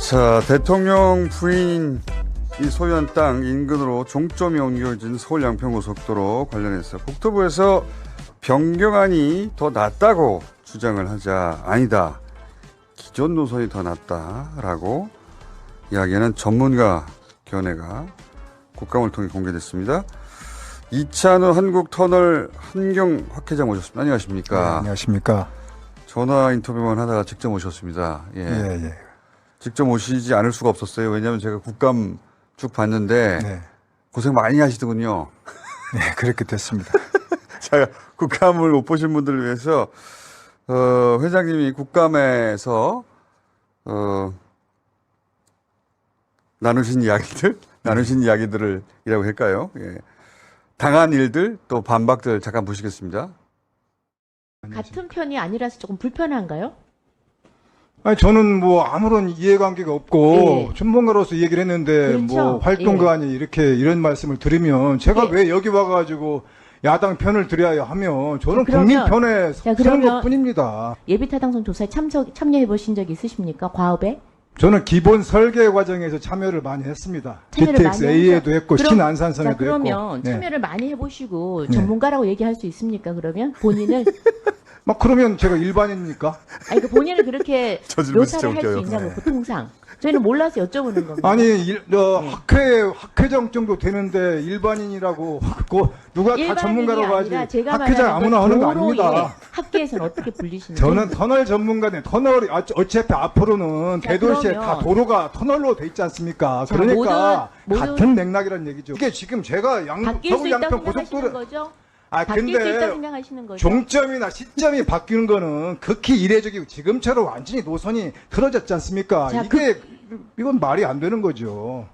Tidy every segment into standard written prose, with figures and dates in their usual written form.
자, 대통령 부인이 소유한 땅 인근으로 종점이 옮겨진 서울 양평고속도로 관련해서 국토부에서 변경안이 더 낫다고 주장을 하자 아니다. 기존 노선이 더 낫다라고 이야기하는 전문가 견해가 국감을 통해 공개됐습니다. 이찬우 한국터널 환경학회장 모셨습니다. 안녕하십니까? 네, 안녕하십니까? 전화 인터뷰만 하다가 직접 오셨습니다. 예. 예. 직접 오시지 않을 수가 없었어요. 왜냐하면 제가 국감 쭉 봤는데 네. 고생 많이 하시더군요. 네, 그렇게 됐습니다. 자, 국감을 못 보신 분들을 위해서 회장님이 국감에서 나누신 이야기들이라고 할까요? 예. 당한 일들 또 반박들 잠깐 보시겠습니다. 같은 편이 아니라서 조금 불편한가요? 아니, 저는 뭐 아무런 이해관계가 없고 네. 전문가로서 얘기를 했는데 그렇죠. 뭐 활동가니 이런 말씀을 드리면 제가 네. 왜 여기 와가지고 야당 편을 들여야 하면 저는 그러면- 국민 편에 서는 그러면- 것뿐입니다. 예비타당성 조사에 참여해 보신 적 있으십니까? 과업에? 저는 기본 설계 과정에서 참여를 많이 했습니다. 참여를 많이 GTX-A에도 했고 그럼- 신안산선에도 자, 그러면 했고. 네. 참여를 많이 해보시고 네. 전문가라고 얘기할 수 있습니까? 그러면 본인을 막 그러면 제가 일반인입니까? 아니 그 본인을 그렇게 저 질문 묘사를 진짜 할 수 웃겨요. 있냐고 네. 보통상 저희는 몰라서 여쭤보는 겁니다. 아니 네. 학회장 정도 되는데 일반인이라고 하고 누가 다 일반인이 전문가라고 하지 아니라 제가 학회장 말하는 아무나 하는 거 도로에 아닙니다. 학계에서는 어떻게 불리시는지 저는 터널 전문가네. 터널이 어차피 앞으로는 자, 대도시에 그러면- 다 도로가 터널로 돼 있지 않습니까? 자, 그러니까 모든- 같은 맥락이라는 얘기죠. 이게 지금 제가 바뀔 수 서울 있다고 양평 생각하시는 고속도로 거죠? 아 바뀔 수 있다고 근데 생각하시는 거죠? 종점이나 시점이 바뀌는 거는 극히 이례적이고 지금처럼 완전히 노선이 틀어졌지 않습니까? 자, 이건 말이 안 되는 거죠.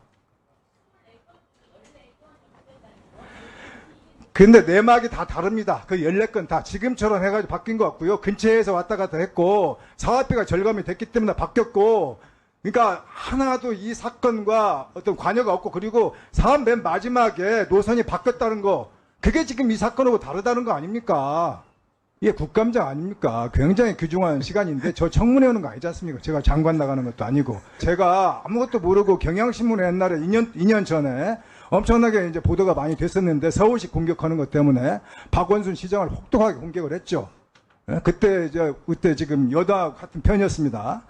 근데 내막이 다 다릅니다. 그 14건 다 지금처럼 해가지고 바뀐 것 같고요. 근처에서 왔다 갔다 했고 사업비가 절감이 됐기 때문에 바뀌었고 그러니까 하나도 이 사건과 어떤 관여가 없고 그리고 사업 맨 마지막에 노선이 바뀌었다는 거 그게 지금 이 사건하고 다르다는 거 아닙니까? 이게 국감장 아닙니까? 굉장히 귀중한 시간인데 저 청문회 오는 거 아니지 않습니까? 제가 장관 나가는 것도 아니고 제가 아무것도 모르고 경향신문에 옛날에 2년 전에 엄청나게 이제 보도가 많이 됐었는데 서울시 공격하는 것 때문에 박원순 시장을 혹독하게 공격을 했죠. 예? 그때 지금 여당 같은 편이었습니다.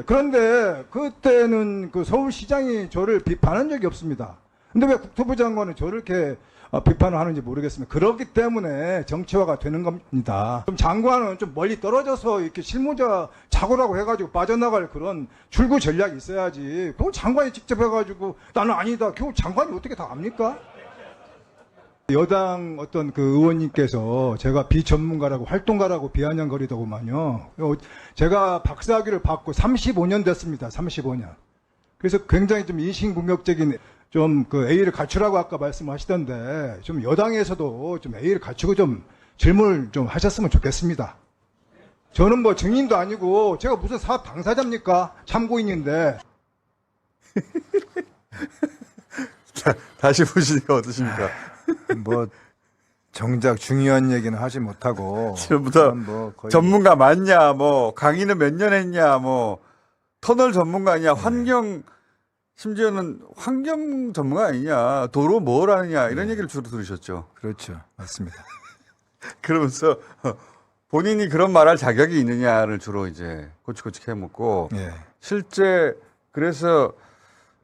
그런데 그때는 그 서울시장이 저를 비판한 적이 없습니다. 근데 왜 국토부 장관은 저를 이렇게 비판을 하는지 모르겠습니다. 그렇기 때문에 정치화가 되는 겁니다. 좀 장관은 좀 멀리 떨어져서 이렇게 실무자 착오라고 해가지고 빠져나갈 그런 출구 전략이 있어야지. 그걸 장관이 직접 해가지고 나는 아니다. 겨우 장관이 어떻게 다 압니까? 여당 어떤 그 의원님께서 제가 비전문가라고 활동가라고 비아냥거리더구만요. 제가 박사학위를 받고 35년 됐습니다. 35년. 그래서 굉장히 좀 인신공격적인 좀 그 A를 갖추라고 아까 말씀하시던데 좀 여당에서도 좀 A를 갖추고 좀 질문을 좀 하셨으면 좋겠습니다. 저는 뭐 증인도 아니고 제가 무슨 사업 당사자입니까? 참고인인데. 자, 다시 보시니까 어떠십니까? 뭐 정작 중요한 얘기는 하지 못하고 지금부터 뭐 거의 전문가 맞냐, 뭐 강의는 몇 년 했냐, 뭐 터널 전문가 아니냐, 심지어는 환경 전문가 아니냐, 도로 뭘 아느냐 이런 얘기를 주로 들으셨죠. 그렇죠, 맞습니다. 그러면서 본인이 그런 말할 자격이 있느냐를 주로 이제 꼬치꼬치 해먹고 예, 실제 그래서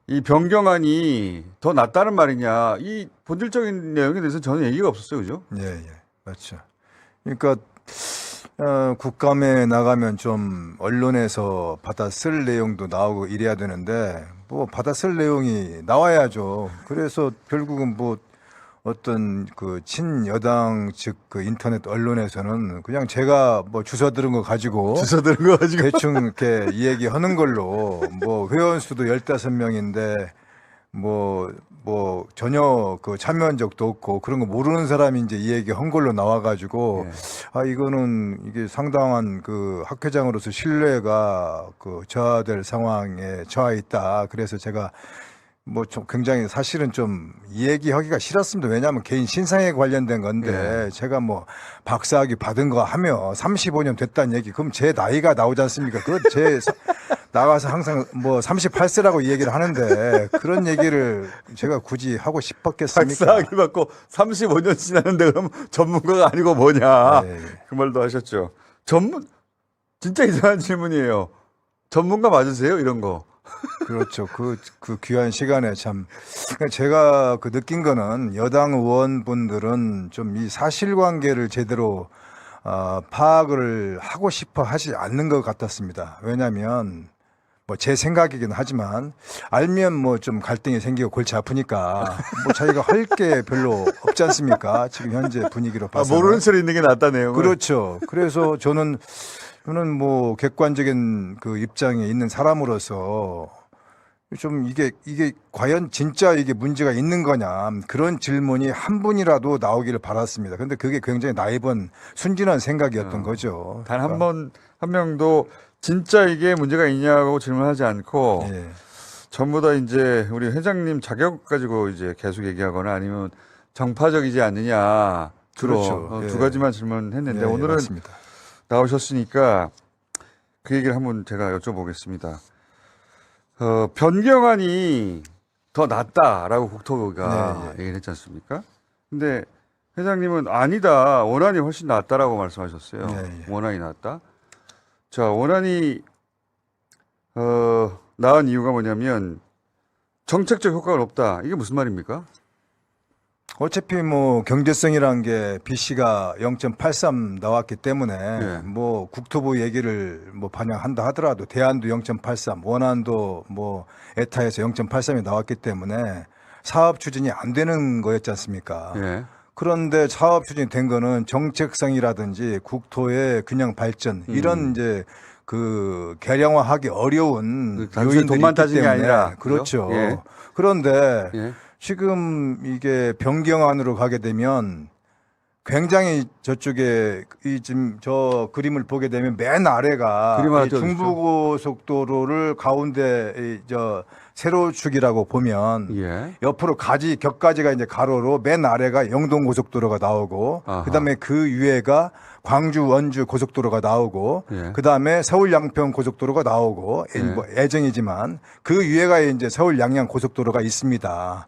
이 변경안이 더 낫다는 말이냐 이 본질적인 내용에 대해서 저는 얘기가 없었어요, 그죠? 예, 맞죠. 그러니까 국감에 나가면 좀 언론에서 받아 쓸 내용도 나오고 이래야 되는데 뭐 받아 쓸 내용이 나와야죠. 그래서 결국은 뭐 어떤 그 친여당 측 그 인터넷 언론에서는 그냥 제가 뭐 주워 들은 거 가지고 대충 이렇게 얘기하는 걸로 뭐 회원 수도 15명인데 뭐 전혀 그 참여한 적도 없고 그런 거 모르는 사람이 이제 이 얘기 한 걸로 나와가지고 이거는 이게 상당한 그 학회장으로서 신뢰가 그 저하될 상황에 처해 있다. 그래서 제가 뭐 좀 굉장히 사실은 좀 이 얘기하기가 싫었습니다. 왜냐하면 개인 신상에 관련된 건데 제가 뭐 박사학위 받은 거 하며 35년 됐다는 얘기 그럼 제 나이가 나오지 않습니까? 그건 제 나가서 항상 뭐 38세라고 얘기를 하는데 그런 얘기를 제가 굳이 하고 싶었겠습니까? 박사학위 받고 35년 지났는데 그럼 전문가가 아니고 뭐냐. 예, 예. 그 말도 하셨죠. 진짜 이상한 질문이에요. 전문가 맞으세요? 이런 거. 그렇죠. 그 귀한 시간에 참. 그러니까 제가 그 느낀 거는 여당 의원분들은 좀 이 사실관계를 제대로 파악을 하고 싶어 하지 않는 것 같았습니다. 왜냐하면 뭐 제 생각이긴 하지만 알면 뭐 좀 갈등이 생기고 골치 아프니까 뭐 자기가 할 게 별로 없지 않습니까? 지금 현재 분위기로 봐서. 모르는 소리 있는 게 낫다네요. 그렇죠. 그래서 저는 뭐 객관적인 그 입장에 있는 사람으로서 좀 이게 과연 진짜 이게 문제가 있는 거냐 그런 질문이 한 분이라도 나오기를 바랐습니다. 근데 그게 굉장히 나이번 순진한 생각이었던 거죠. 단 한 명도 진짜 이게 문제가 있냐고 질문하지 않고 예. 전부 다 이제 우리 회장님 자격 가지고 이제 계속 얘기하거나 아니면 정파적이지 않느냐 주로 그렇죠. 예. 두 가지만 질문했는데 예, 오늘은 맞습니다. 나오셨으니까 그 얘기를 한번 제가 여쭤보겠습니다. 변경안이 더 낫다라고 국토부가 네, 예. 얘기를 했지 않습니까? 근데 회장님은 아니다. 원안이 훨씬 낫다라고 말씀하셨어요. 네, 예. 원안이 낫다. 자, 원안이 나은 이유가 뭐냐면 정책적 효과가 없다. 이게 무슨 말입니까? 어차피 뭐 경제성이라는 게 BC가 0.83 나왔기 때문에 예. 뭐 국토부 얘기를 뭐 반영한다 하더라도 대안도 0.83, 원안도 뭐 에타에서 0.83이 나왔기 때문에 사업 추진이 안 되는 거였지 않습니까? 예. 그런데 사업 추진이 된 거는 정책성이라든지 국토의 균형 발전 이런 이제 그 계량화하기 어려운 단순히 요인들이 돈만 있기 따지는 게 때문에 아니라. 그렇죠. 그죠? 예. 그런데 예. 지금 이게 변경안으로 가게 되면 굉장히 저쪽에 이 지금 저 그림을 보게 되면 맨 아래가 그림 하나 이 띄워주시죠. 중부고속도로를 가운데 저 세로축이라고 보면 예. 옆으로 격가지가 이제 가로로 맨 아래가 영동고속도로가 나오고 아하. 그다음에 그 위에가 광주 원주 고속도로가 나오고 예. 그다음에 서울 양평 고속도로가 나오고 예. 뭐 애정이지만 그 위에가 이제 서울 양양 고속도로가 있습니다.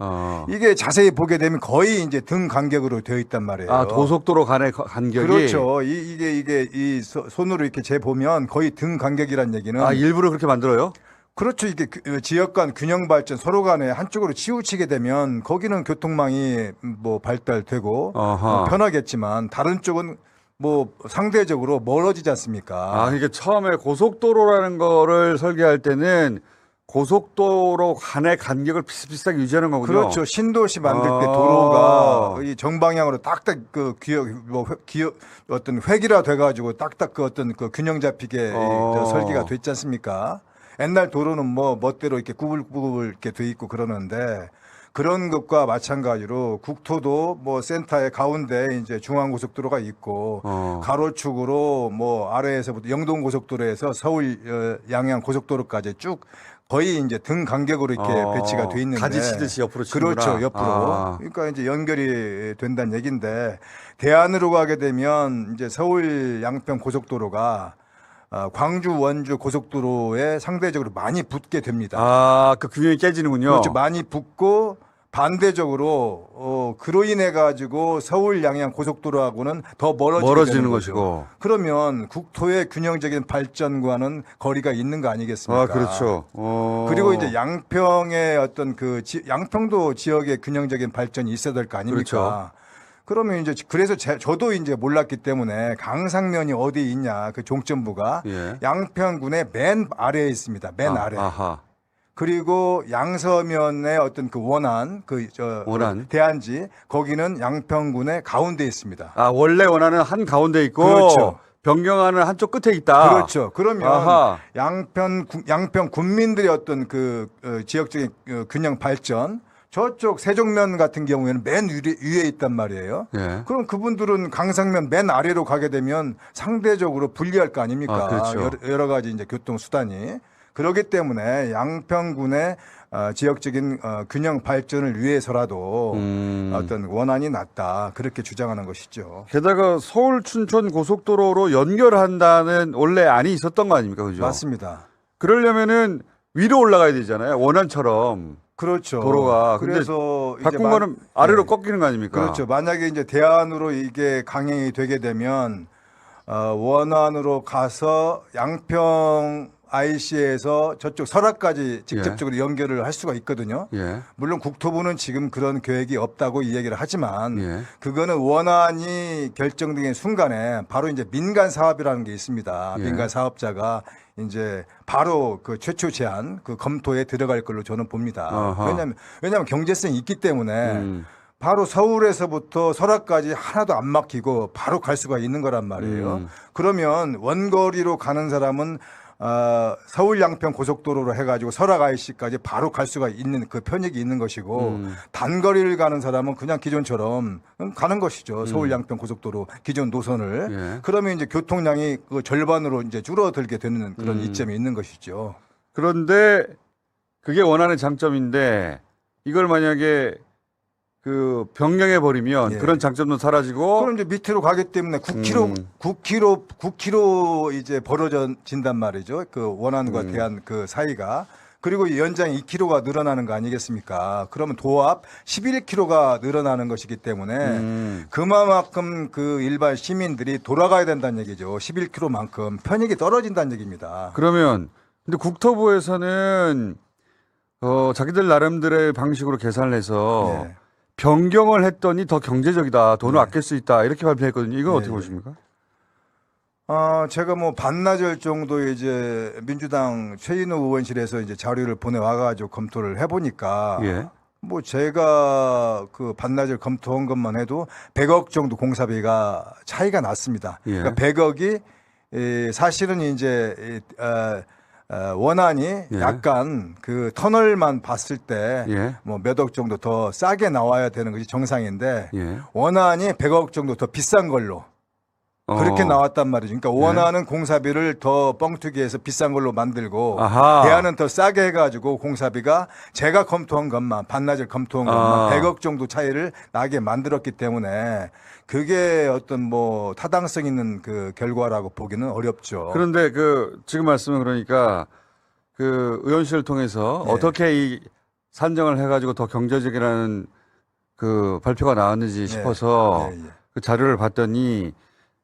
이게 자세히 보게 되면 거의 이제 등 간격으로 되어 있단 말이에요. 아, 고속도로 간의 간격이 그렇죠. 이게 손으로 이렇게 재 보면 거의 등 간격이란 얘기는 일부러 그렇게 만들어요? 그렇죠. 이게 지역 간 균형 발전 서로 간에 한쪽으로 치우치게 되면 거기는 교통망이 뭐 발달되고 어허. 편하겠지만 다른 쪽은 뭐 상대적으로 멀어지지 않습니까? 이게 처음에 고속도로라는 거를 설계할 때는 고속도로 간의 간격을 비슷비슷하게 유지하는 거군요. 그렇죠. 신도시 만들 때 도로가 이 정방향으로 딱딱 그 어떤 획일화 돼가지고 딱딱 그 어떤 그 균형 잡히게 설계가 됐지 않습니까? 옛날 도로는 뭐 멋대로 이렇게 구불구불 이렇게 돼 있고 그러는데 그런 것과 마찬가지로 국토도 뭐 센터의 가운데 이제 중앙고속도로가 있고 가로축으로 뭐 아래에서부터 영동고속도로에서 서울 양양 고속도로까지 쭉 거의 이제 등 간격으로 이렇게 배치가 돼 있는데 가지 치듯이 옆으로 치는구나. 그렇죠. 옆으로. 그러니까 이제 연결이 된다는 얘기인데 대안으로 가게 되면 이제 서울 양평 고속도로가 광주 원주 고속도로에 상대적으로 많이 붙게 됩니다. 그 균형이 깨지는군요. 그렇죠. 많이 붙고 반대적으로 그로 인해 가지고 서울 양양 고속도로하고는 더 멀어지는 것이고. 그러면 국토의 균형적인 발전과는 거리가 있는 거 아니겠습니까? 그렇죠. 그리고 이제 양평의 어떤 양평도 지역의 균형적인 발전이 있어야 될 거 아닙니까? 그렇죠. 그러면 이제 그래서 저도 이제 몰랐기 때문에 강상면이 어디 있냐 그 종점부가 예. 양평군의 맨 아래에 있습니다. 맨 아래. 아하. 그리고 양서면의 어떤 그 원안 원안. 대안지 거기는 양평군의 가운데 있습니다. 원래 원하는 한 가운데 있고 그렇죠. 변경안은 한쪽 끝에 있다. 그렇죠. 그러면 아하. 양평 군민들의 어떤 그 지역적인 균형 발전 저쪽 세종면 같은 경우에는 맨 위에 있단 말이에요. 예. 그럼 그분들은 강상면 맨 아래로 가게 되면 상대적으로 불리할 거 아닙니까? 그렇죠. 여러 가지 이제 교통 수단이. 그렇기 때문에 양평군의 지역적인 균형 발전을 위해서라도 어떤 원안이 낫다. 그렇게 주장하는 것이죠. 게다가 서울 춘천 고속도로로 연결한다는 원래 안이 있었던 거 아닙니까? 그죠? 맞습니다. 그러려면은 위로 올라가야 되잖아요. 원안처럼 그렇죠. 도로가. 근데 그래서 이제 바꾼 거는 아래로 네. 꺾이는 거 아닙니까? 그렇죠. 만약에 이제 대안으로 이게 강행이 되게 되면 원안으로 가서 양평 IC에서 저쪽 설악까지 직접적으로 연결을 할 수가 있거든요. 예. 물론 국토부는 지금 그런 계획이 없다고 이 얘기를 하지만 예. 그거는 원안이 결정되는 순간에 바로 이제 민간 사업이라는 게 있습니다. 예. 민간 사업자가 이제 바로 그 최초 제안 그 검토에 들어갈 걸로 저는 봅니다. 아하. 왜냐하면 경제성이 있기 때문에 음. 바로 서울에서부터 설악까지 하나도 안 막히고 바로 갈 수가 있는 거란 말이에요. 그러면 원거리로 가는 사람은 서울 양평 고속도로로 해가지고 설악 IC까지 바로 갈 수가 있는 그 편익이 있는 것이고 단거리를 가는 사람은 그냥 기존처럼 가는 것이죠. 서울 양평 고속도로 기존 노선을. 예. 그러면 이제 교통량이 그 절반으로 이제 줄어들게 되는 그런 이점이 있는 것이죠. 그런데 그게 원하는 장점인데 이걸 만약에 그 변경해 버리면 예. 그런 장점도 사라지고 그럼 이제 밑으로 가기 때문에 9km 이제 벌어진단 말이죠. 그 원안과 대안 그 사이가. 그리고 이 연장이 2km가 늘어나는 거 아니겠습니까? 그러면 도합 11km가 늘어나는 것이기 때문에 그만큼 그 일반 시민들이 돌아가야 된다는 얘기죠. 11km만큼 편익이 떨어진다는 얘기입니다. 그러면 근데 국토부에서는 자기들 나름대로의 방식으로 계산을 해서 예. 변경을 했더니 더 경제적이다. 돈을 네. 아낄 수 있다. 이렇게 발표했거든요. 이건 예, 어떻게 예. 보십니까? 제가 뭐 반나절 정도 이제 민주당 최인호 의원실에서 이제 자료를 보내와가지고 검토를 해보니까 예. 뭐 제가 그 반나절 검토한 것만 해도 100억 정도 공사비가 차이가 났습니다. 예. 그러니까 100억이 사실은 이제 원안이 예. 약간 그 터널만 봤을 때 예. 뭐 몇 억 정도 더 싸게 나와야 되는 것이 정상인데 예. 원안이 100억 정도 더 비싼 걸로 그렇게 나왔단 말이죠. 그러니까 원하는 공사비를 더 뻥튀기해서 비싼 걸로 만들고 아하. 대안은 더 싸게 해가지고 공사비가 제가 검토한 것만 반나절 검토한 것만 100억 정도 차이를 나게 만들었기 때문에 그게 어떤 뭐 타당성 있는 그 결과라고 보기는 어렵죠. 그런데 그 지금 말씀은 그러니까 그 의원실을 통해서 네. 어떻게 이 산정을 해가지고 더 경제적이라는 그 발표가 나왔는지 싶어서 예, 예. 그 자료를 봤더니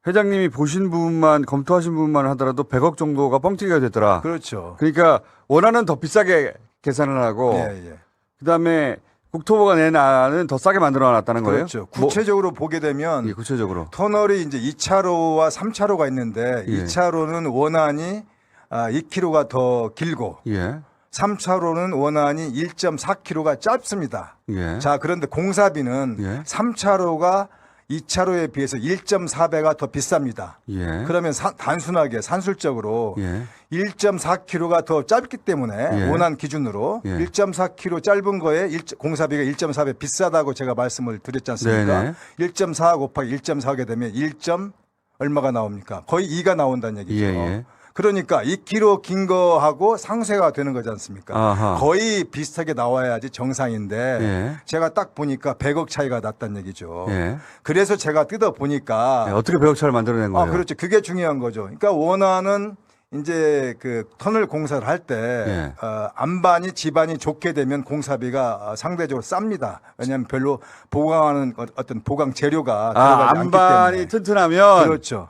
회장님이 보신 부분만 검토하신 부분만 하더라도 100억 정도가 뻥튀기가 됐더라. 그렇죠. 그러니까 원하는 더 비싸게 계산을 하고 예, 예. 그다음에 국토부가 낸 안은 더 싸게 만들어 놨다는 거예요. 그렇죠. 구체적으로 보게 되면 예, 구체적으로. 터널이 이제 2차로와 3차로가 있는데 예. 2차로는 원안이 2km가 더 길고 예. 3차로는 원안이 1.4km가 짧습니다. 예. 자, 그런데 공사비는 예. 3차로가 2차로에 비해서 1.4배가 더 비쌉니다. 예. 그러면 단순하게 산술적으로 예. 1.4km가 더 짧기 때문에 예. 원안 기준으로 예. 1.4km 짧은 거에 공사비가 1.4배 비싸다고 제가 말씀을 드렸지 않습니까? 네네. 1.4 곱하기 1.4 하게 되면 1점 얼마가 나옵니까? 거의 2가 나온다는 얘기죠. 예, 예. 그러니까 2km 긴 거하고 상쇄가 되는 거지 않습니까? 아하. 거의 비슷하게 나와야지 정상인데 예. 제가 딱 보니까 100억 차이가 났다는 얘기죠. 예. 그래서 제가 뜯어 보니까 네, 어떻게 배역차를 만들어낸 거예요? 그렇죠. 그게 중요한 거죠. 그러니까 원하는 이제 그 터널 공사를 할 때 예. 안반이 지반이 좋게 되면 공사비가 상대적으로 쌉니다. 왜냐하면 별로 보강하는 어떤 보강 재료가 들어가지 않기 안반이 때문에. 튼튼하면 그렇죠.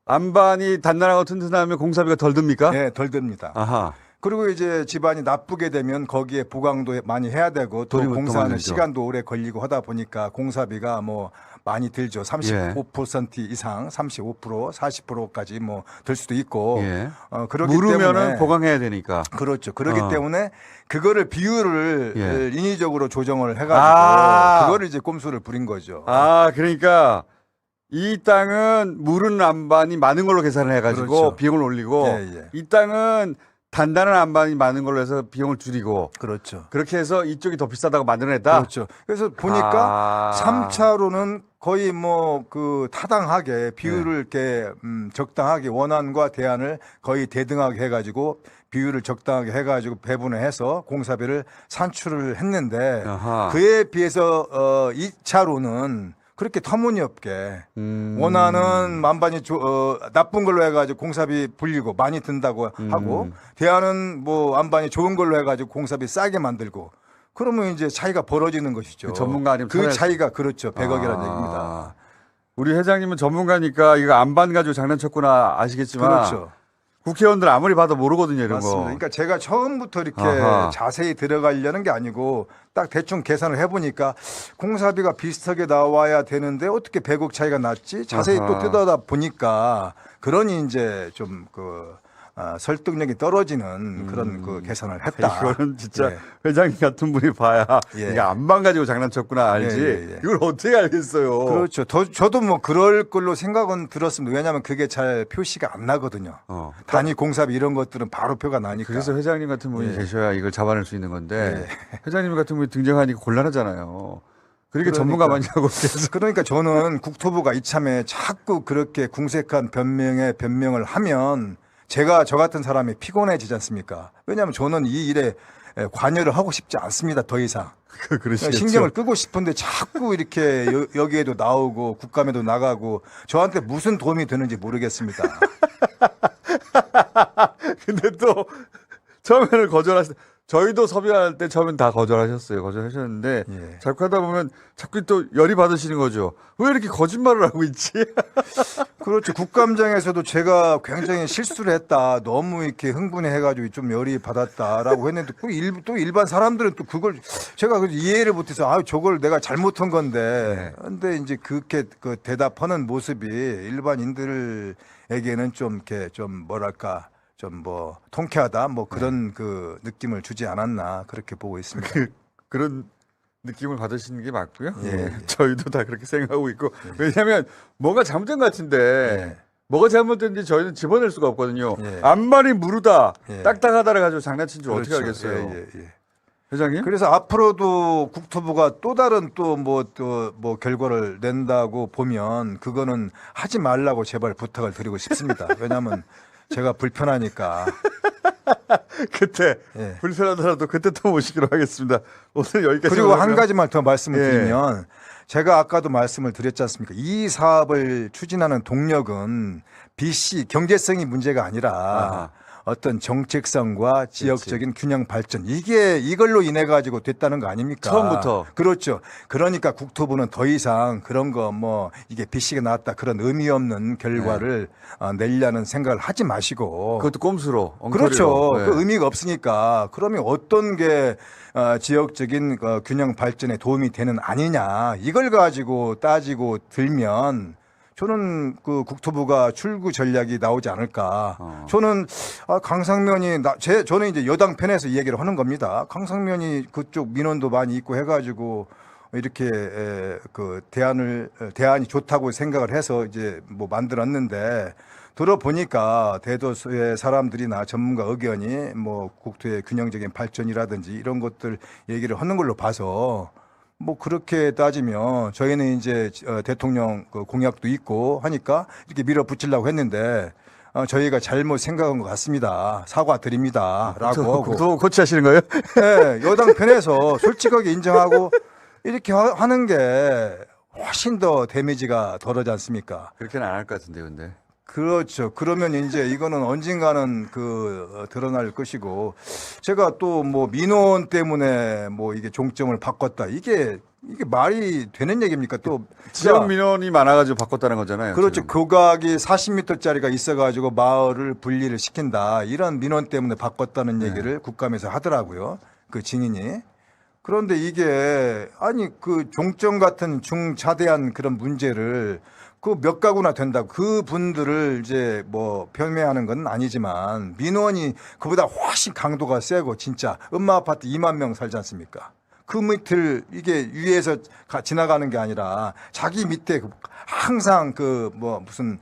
안반이 단단하고 튼튼하면 공사비가 덜 듭니까? 네, 덜 듭니다. 아하. 그리고 이제 집안이 나쁘게 되면 거기에 보강도 많이 해야 되고 또 돈이 더 공사하는 많이 들죠. 시간도 오래 걸리고 하다 보니까 공사비가 뭐 많이 들죠. 35% 이상, 35%, 40%까지 뭐 들 수도 있고. 예. 그렇기 물으면은 때문에 보강해야 되니까. 그렇죠. 그렇기 때문에 그거를 비율을 예. 인위적으로 조정을 해가지고 그거를 이제 꼼수를 부린 거죠. 그러니까 이 땅은 물은 안반이 많은 걸로 계산을 해가지고 그렇죠. 비용을 올리고 예, 예. 이 땅은 단단한 안반이 많은 걸로 해서 비용을 줄이고 그렇죠. 그렇게 해서 이쪽이 더 비싸다고 만들어냈다. 그렇죠. 그래서 보니까 3차로는 거의 뭐 그 타당하게 비율을 이렇게 적당하게 원안과 대안을 거의 대등하게 해가지고 비율을 적당하게 해가지고 배분을 해서 공사비를 산출을 했는데 아하. 그에 비해서 2차로는 그렇게 터무니없게 원하는 만반이 나쁜 걸로 해가지고 공사비 불리고 많이 든다고 하고 대안은 뭐 안반이 좋은 걸로 해가지고 공사비 싸게 만들고 그러면 이제 차이가 벌어지는 것이죠. 그 전문가 아니면 그 찾아야- 차이가 그렇죠. 100억이라는 얘기입니다. 우리 회장님은 전문가니까 이거 안반 가지고 장난쳤구나 아시겠지만 그렇죠. 국회의원들 아무리 봐도 모르거든요, 이런 맞습니다. 거. 그러니까 제가 처음부터 이렇게 아하. 자세히 들어가려는 게 아니고 딱 대충 계산을 해보니까 공사비가 비슷하게 나와야 되는데 어떻게 100억 차이가 났지? 자세히 아하. 또 뜯어다 보니까 그러니 이제 좀 설득력이 떨어지는 그런 그 계산을 했다. 이거는 진짜 예. 회장님 같은 분이 봐야 예. 이게 안반 가지고 장난쳤구나 알지. 예, 예, 예. 이걸 어떻게 알겠어요. 그렇죠. 저도 뭐 그럴 걸로 생각은 들었습니다. 왜냐하면 그게 잘 표시가 안 나거든요. 단위 공사비 이런 것들은 바로 표가 나니까. 그래서 회장님 같은 분이 예. 계셔야 이걸 잡아낼 수 있는 건데 회장님 같은 분이 등장하니까 곤란하잖아요. 그러니까 전문가 많냐고 계속. 그러니까 저는 국토부가 이참에 자꾸 그렇게 궁색한 변명에 변명을 하면 저 같은 사람이 피곤해지지 않습니까? 왜냐하면 저는 이 일에 관여를 하고 싶지 않습니다. 더 이상. 그러시겠죠. 신경을 끄고 싶은데 자꾸 이렇게 여기에도 나오고 국감에도 나가고 저한테 무슨 도움이 되는지 모르겠습니다. 근데 또 처음에는 거절하셨. 저희도 섭외할 때 처음엔 다 거절하셨어요. 거절하셨는데 예. 자꾸 하다 보면 자꾸 또 열이 받으시는 거죠. 왜 이렇게 거짓말을 하고 있지? 그렇죠. 국감장에서도 제가 굉장히 실수를 했다. 너무 이렇게 흥분해가지고 좀 열이 받았다라고 했는데 또 일반 사람들은 또 그걸 제가 이해를 못해서 저걸 내가 잘못한 건데. 근데 이제 그렇게 그 대답하는 모습이 일반인들에게는 좀 이렇게 좀 뭐랄까 좀 뭐 통쾌하다 뭐 그런 그 느낌을 주지 않았나 그렇게 보고 있습니다. 그런 느낌을 받으시는 게 맞고요. 예. 저희도 다 그렇게 생각하고 있고 왜냐하면 뭐가 잘못된 것 같은데 예. 뭐가 잘못된지 저희는 집어낼 수가 없거든요. 예. 앞말이 무르다 예. 딱딱하다를 가지고 장난친 줄 그렇죠. 어떻게 알겠어요. 예. 회장님? 그래서 앞으로도 국토부가 또 다른 또 뭐 결과를 낸다고 보면 그거는 하지 말라고 제발 부탁을 드리고 싶습니다. 왜냐하면 제가 불편하니까. 그때 예. 불편하더라도 그때 또 모시기로 하겠습니다. 오늘 여기까지. 그리고 한 가지만 더 말씀을 예. 드리면 제가 아까도 말씀을 드렸지 않습니까? 이 사업을 추진하는 동력은 BC 경제성이 문제가 아니라 아하. 어떤 정책성과 지역적인 균형 발전 이걸로 인해 가지고 됐다는 거 아닙니까? 처음부터. 그렇죠. 그러니까 국토부는 더 이상 그런 거 뭐 이게 BC가 나왔다 그런 의미 없는 결과를 내려는 생각을 하지 마시고 그것도 꼼수로. 엉터리로. 그렇죠. 예. 그 의미가 없으니까 그러면 어떤 게 지역적인 균형 발전에 도움이 되는 아니냐 이걸 가지고 따지고 들면 저는 그 국토부가 출구 전략이 나오지 않을까. 저는 강상면이 저는 이제 여당 편에서 이 얘기를 하는 겁니다. 강상면이 그쪽 민원도 많이 있고 해가지고 이렇게 그 대안이 좋다고 생각을 해서 이제 뭐 만들었는데 들어보니까 대도시의 사람들이나 전문가 의견이 뭐 국토의 균형적인 발전이라든지 이런 것들 얘기를 하는 걸로 봐서 뭐 그렇게 따지면 저희는 이제 대통령 그 공약도 있고 하니까 이렇게 밀어붙이려고 했는데 저희가 잘못 생각한 것 같습니다. 사과드립니다라고 하고 국토부 코치하시는 거예요? 네, 여당 편에서 솔직하게 인정하고 이렇게 하는 게 훨씬 더 데미지가 덜하지 않습니까? 그렇게는 안 할 것 같은데 근데. 그렇죠. 그러면 이제 이거는 언젠가는 드러날 것이고 제가 또 뭐 민원 때문에 뭐 이게 종점을 바꿨다. 이게 말이 되는 얘기입니까? 또 지역 민원이 많아가지고 바꿨다는 거잖아요. 그렇죠. 지금. 교각이 40m짜리가 있어가지고 마을을 분리를 시킨다. 이런 민원 때문에 바꿨다는 얘기를 국감에서 하더라고요. 그 증인이. 그런데 이게 아니 그 종점 같은 중차대한 그런 문제를 그 몇 가구나 된다고 그 분들을 이제 뭐 표명하는 건 아니지만 민원이 그보다 훨씬 강도가 세고 진짜 음마 아파트 2만 명 살지 않습니까? 그 밑을 이게 위에서 지나가는 게 아니라 자기 밑에 항상 무슨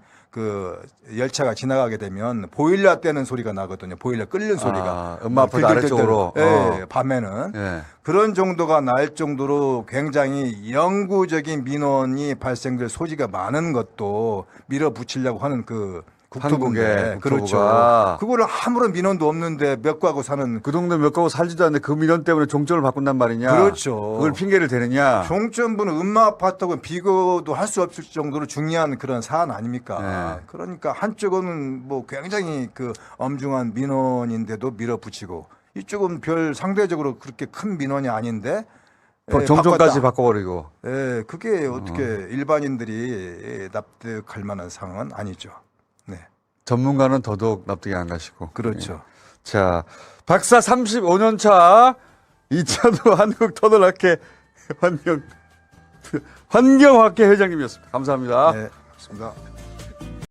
열차가 지나가게 되면 보일러 떼는 소리가 나거든요. 보일러 끓는 소리가. 음마 아파트 아래쪽으로. 예, 밤에는. 예. 그런 정도가 날 정도로 굉장히 영구적인 민원이 발생될 소지가 많은 것도 밀어붙이려고 하는 그 국토부인데 한국에 그렇죠. 국토부가. 그거를 아무런 민원도 없는데 몇 가구 사는 그 동네 몇 가구 살지도 않는데 그 민원 때문에 종점을 바꾼단 말이냐. 그렇죠. 그걸 핑계를 대느냐. 종점부는 음마 아파트하고 비교도 할 수 없을 정도로 중요한 그런 사안 아닙니까? 네. 그러니까 한쪽은 뭐 굉장히 그 엄중한 민원인데도 밀어붙이고 이쪽은 별 상대적으로 그렇게 큰 민원이 아닌데 종점까지 바꿨다. 바꿔버리고. 예, 그게 어떻게 일반인들이 납득할 만한 상황은 아니죠. 네, 전문가는 더더욱 납득이 안 가시고. 그렇죠. 예. 자, 박사 35년 차 2차도 한국터널학회 환경학회 회장님이었습니다. 감사합니다. 네, 그렇습니다.